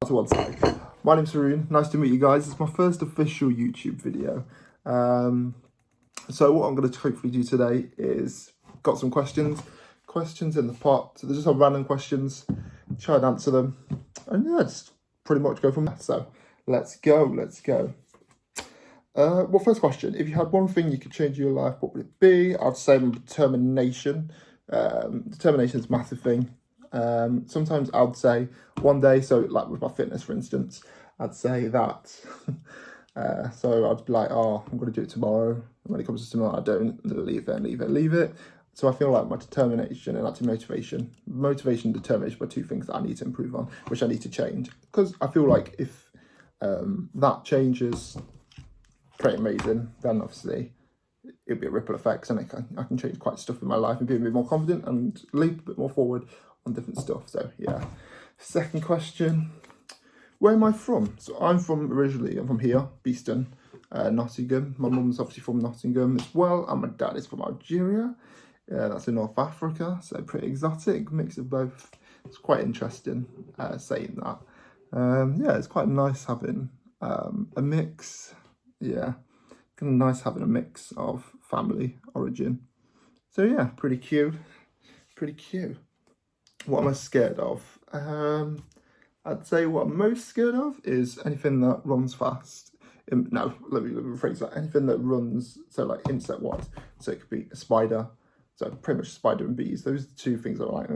to one side. My name's Haroon, nice to meet you guys. It's my first official YouTube video. So what I'm going to hopefully do today is, got some questions in the pot. So they're just all random questions, try and answer them. And yeah, just pretty much go from there. So let's go. Well, first question, if you had one thing you could change in your life, what would it be? I'd say determination. Determination is a massive thing. Sometimes I'd say one day, so like with my fitness, for instance, I'd say that. So I'd be like, oh, I'm going to do it tomorrow. And when it comes to tomorrow, I don't leave it. So I feel like my determination and actually motivation and determination are two things that I need to improve on, which I need to change. Because I feel like if that changes, pretty amazing, then obviously it'll be a ripple effect, and I can change quite stuff in my life and be a bit more confident and leap a bit more forward on different stuff. So yeah. Second question, where am I from? So I'm from here, Beeston, Nottingham. My mum's obviously from Nottingham as well, and my dad is from Algeria. That's in North Africa, so pretty exotic, mix of both. It's quite interesting saying that. Yeah, it's quite nice having a mix. Yeah, kind of nice having a mix of family origin. So yeah, pretty cute. What am I scared of? I'd say what I'm most scared of is anything that runs fast. No, let me rephrase that. Anything that runs, so like insect-wise. So it could be a spider. So pretty much spider and bees. Those are the two things that are like,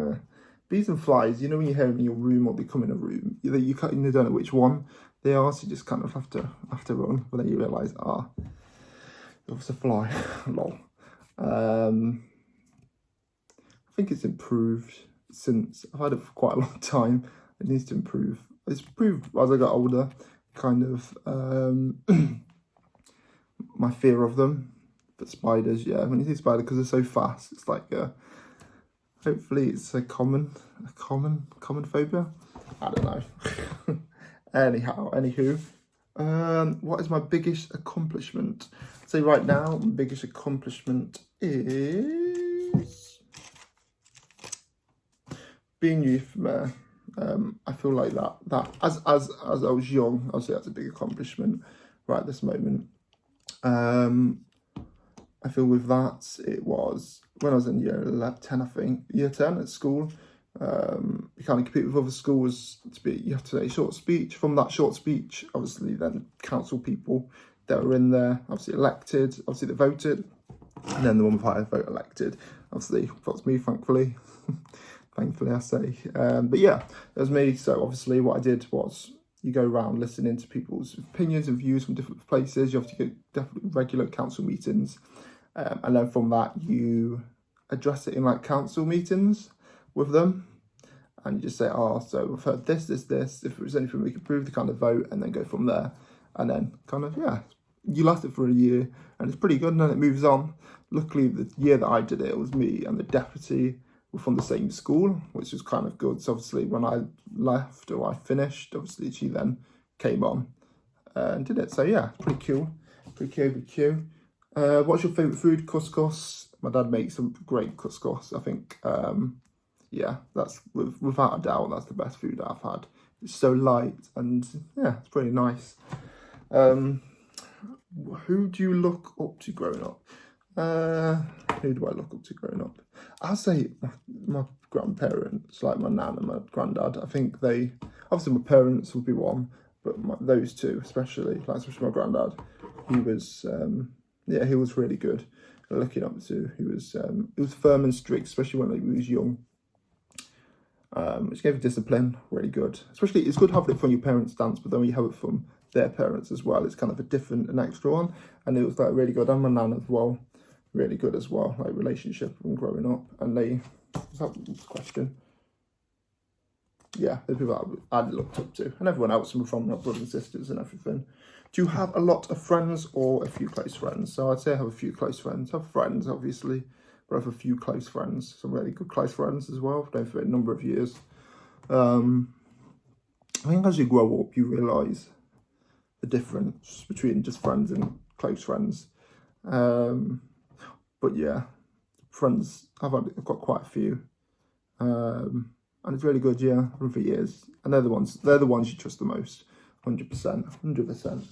bees and flies, you know when you hear them in your room or they come in a room, you don't know which one they are, so you just kind of have to run. But then you realise, it was a fly. Lol. I think it's improved since I've had it for quite a long time. It needs to improve. It's improved as I got older, kind of my fear of them. But spiders, yeah, when you see spiders, because they're so fast, it's like hopefully it's a common phobia. I don't know. Anywho, what is my biggest accomplishment? I'd say right now, my biggest accomplishment is being youth mayor. I feel like that as I was young, I'd say that's a big accomplishment right at this moment. I feel with that, it was when I was in year 10, I think, year 10 at school. You can't compete with other schools. You have to say a short speech. From that short speech, obviously, then council people that were in there, obviously elected, obviously they voted, and then the one with higher vote elected. Obviously, that's me, thankfully. Thankfully, I say. But yeah, it was me. So obviously, what I did was you go around listening to people's opinions and views from different places. You have to get definitely regular council meetings. And then from that, you address it in like council meetings with them. And you just say, so we've heard this. If there's anything we could prove, they kind of vote and then go from there. And then kind of, yeah, you last it for a year and it's pretty good. And then it moves on. Luckily, the year that I did it, it was me and the deputy were from the same school, which was kind of good. So obviously when I left or I finished, obviously she then came on and did it. So yeah, pretty cool. What's your favourite food? Couscous. My dad makes some great couscous. I think, yeah, that's without a doubt, that's the best food I've had. It's so light and yeah, it's pretty nice. Who do you look up to growing up? Who do I look up to growing up? I'll say my grandparents, like my nan and my granddad. I think obviously my parents would be one, but those two especially my granddad. He was, he was really good looking up to. He was firm and strict, especially when he was young. Which gave discipline, really good. Especially, it's good having it from your parents' stance, but then when you have it from their parents as well, it's kind of an extra one. And it was like really good. And my nan as well, really good as well, like relationship and growing up. And was that the question? Yeah, the people that I'd looked up to, and everyone else from my brothers and sisters and everything. Do you have a lot of friends or a few close friends? So I'd say I have a few close friends. I have friends, obviously, but I have a few close friends, some really good close friends as well. I've known for a number of years. I think as you grow up, you realise the difference between just friends and close friends. But yeah, friends, I've got quite a few. and it's really good. Yeah, run for years, and they're the ones you trust the most. 100%, 100%.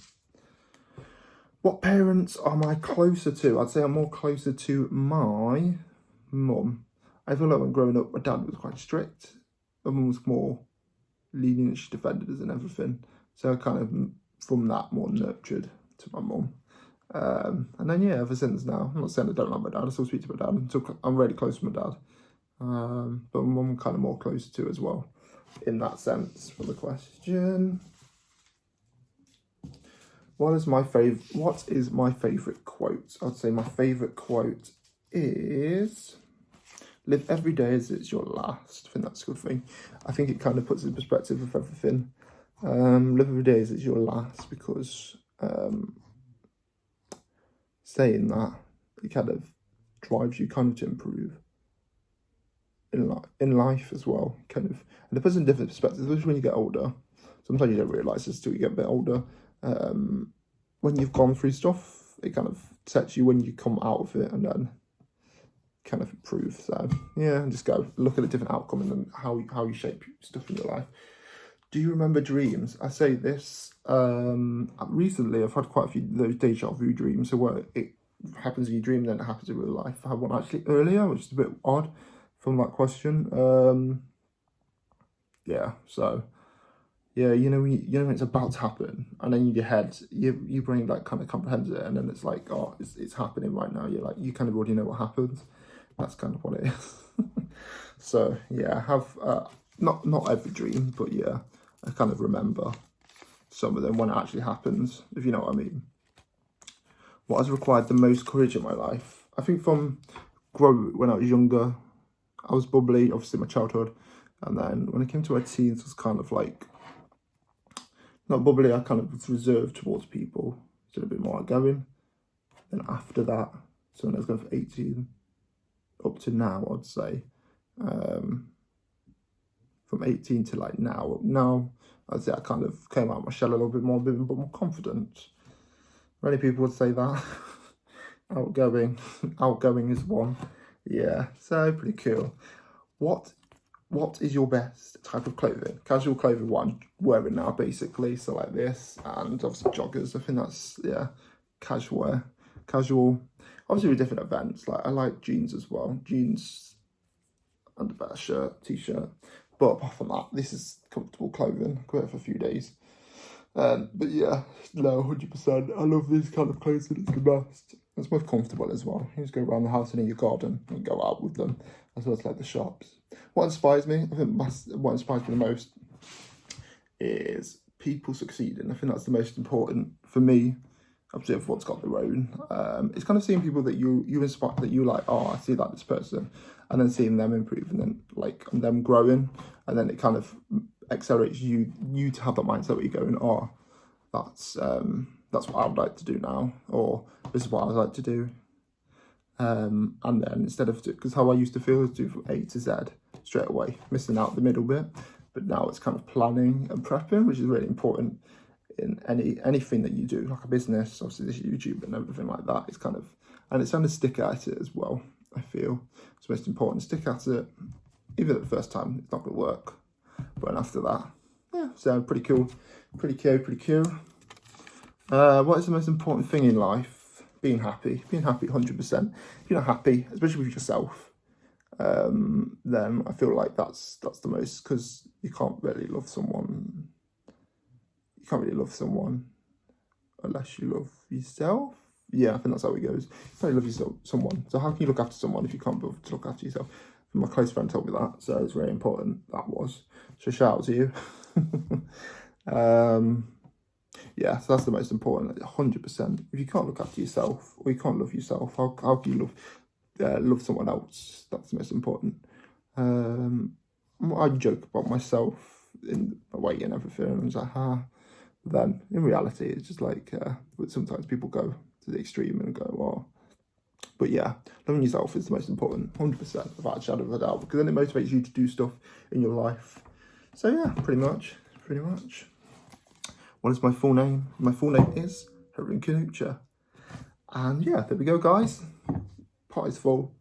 What parents am I closer to? I'd say I'm more closer to my mum. I feel like when growing up, my dad was quite strict. My mum was more lenient. She defended us and everything. So I kind of, from that, more nurtured to my mum. And then, yeah, ever since now, I'm not saying I don't like my dad. I still speak to my dad. I'm really close to my dad. But my mum kind of more closer to as well, in that sense, for the question. What is my favourite quote? I'd say my favourite quote is, live every day as it's your last. I think that's a good thing. I think it kind of puts in perspective of everything. Live every day as it's your last, because saying that, it kind of drives you kind of to improve in life as well. Kind of, and it puts in different perspectives, especially when you get older. Sometimes you don't realise this till you get a bit older. When you've gone through stuff, it kind of sets you when you come out of it, and then kind of improve. So yeah, just go look at a different outcome and then how you shape stuff in your life. Do you remember dreams? I say this recently. I've had quite a few of those deja vu dreams. So where it happens in your dream, then it happens in real life. I had one actually earlier, which is a bit odd from that question. Yeah. So. Yeah, you know when it's about to happen, and then in your head, your brain like kind of comprehends it, and then it's like, oh, it's happening right now. You're like, you kind of already know what happens. That's kind of what it is. So yeah, I have not every dream, but yeah, I kind of remember some of them when it actually happens, if you know what I mean. What has required the most courage in my life? I think from when I was younger, I was bubbly, obviously my childhood, and then when it came to my teens, it was kind of like, not bubbly, I kind of was reserved towards people, so a bit more outgoing. Then after that, so when I was going for 18 up to now, I'd say, from 18 to like now, I'd say I kind of came out of my shell a little bit more confident. Many people would say that. Outgoing is one. Yeah, so pretty cool. What is your best type of clothing? Casual clothing, what I'm wearing now, basically. So like this, and obviously joggers. I think that's, yeah, casual wear. Casual, obviously with different events. Like I like jeans as well. Jeans and a better shirt, t-shirt. But apart from that, this is comfortable clothing. I can wear it for a few days. But yeah, no, 100%. I love this kind of clothing. It's the best. It's most comfortable as well. You just go around the house and in your garden and go out with them, as well as like the shops. What inspires me? I think what inspires me the most is people succeeding. I think that's the most important for me. Obviously, everyone's got their own. It's kind of seeing people that you inspire, that you like, oh, I see like this person, and then seeing them improve, and then like them growing, and then it kind of accelerates you to have that mindset where you're going, oh, that's what I would like to do now, or this is what I would like to do. And then instead of, because how I used to feel is do from A to Z straight away, missing out the middle bit. But now it's kind of planning and prepping, which is really important in anything that you do, like a business, obviously this YouTube and everything like that. It's kind of, and it's kind of stick at it as well. I feel it's most important. Stick at it, even at the first time, it's not going to work, but after that, yeah. So pretty cool. What is the most important thing in life? Being happy, 100%. If you're not happy, especially with yourself, then I feel like that's the most, because you can't really love someone. You can't really love someone unless you love yourself. Yeah, I think that's how it goes. You can't really love someone. So how can you look after someone if you can't be able to look after yourself? My close friend told me that, so it's very important. That was. So shout out to you. Yeah, so that's the most important, 100%. If you can't look after yourself, or you can't love yourself, how can you love someone else? That's the most important. I joke about myself in my weight and everything, and I was like, then in reality, it's just like, but sometimes people go to the extreme and go, oh. But yeah, loving yourself is the most important, 100%, without a shadow of a doubt, because then it motivates you to do stuff in your life. So yeah, pretty much. What is my full name? My full name is Harun Kanucha. And yeah, there we go, guys. Pot is full.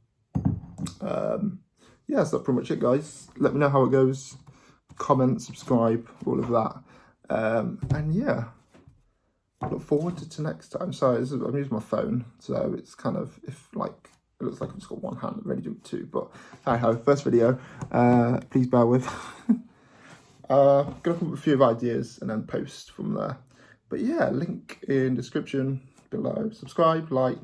yeah, so that's pretty much it, guys. Let me know how it goes. Comment, subscribe, all of that. And yeah, look forward to next time. Sorry, I'm using my phone, so it's kind of, if like, it looks like I've just got one hand, I'm ready to do two, but hi-ho, first video, please bear with. Gonna come up with a few ideas and then post from there. But yeah, link in description below. Subscribe, like.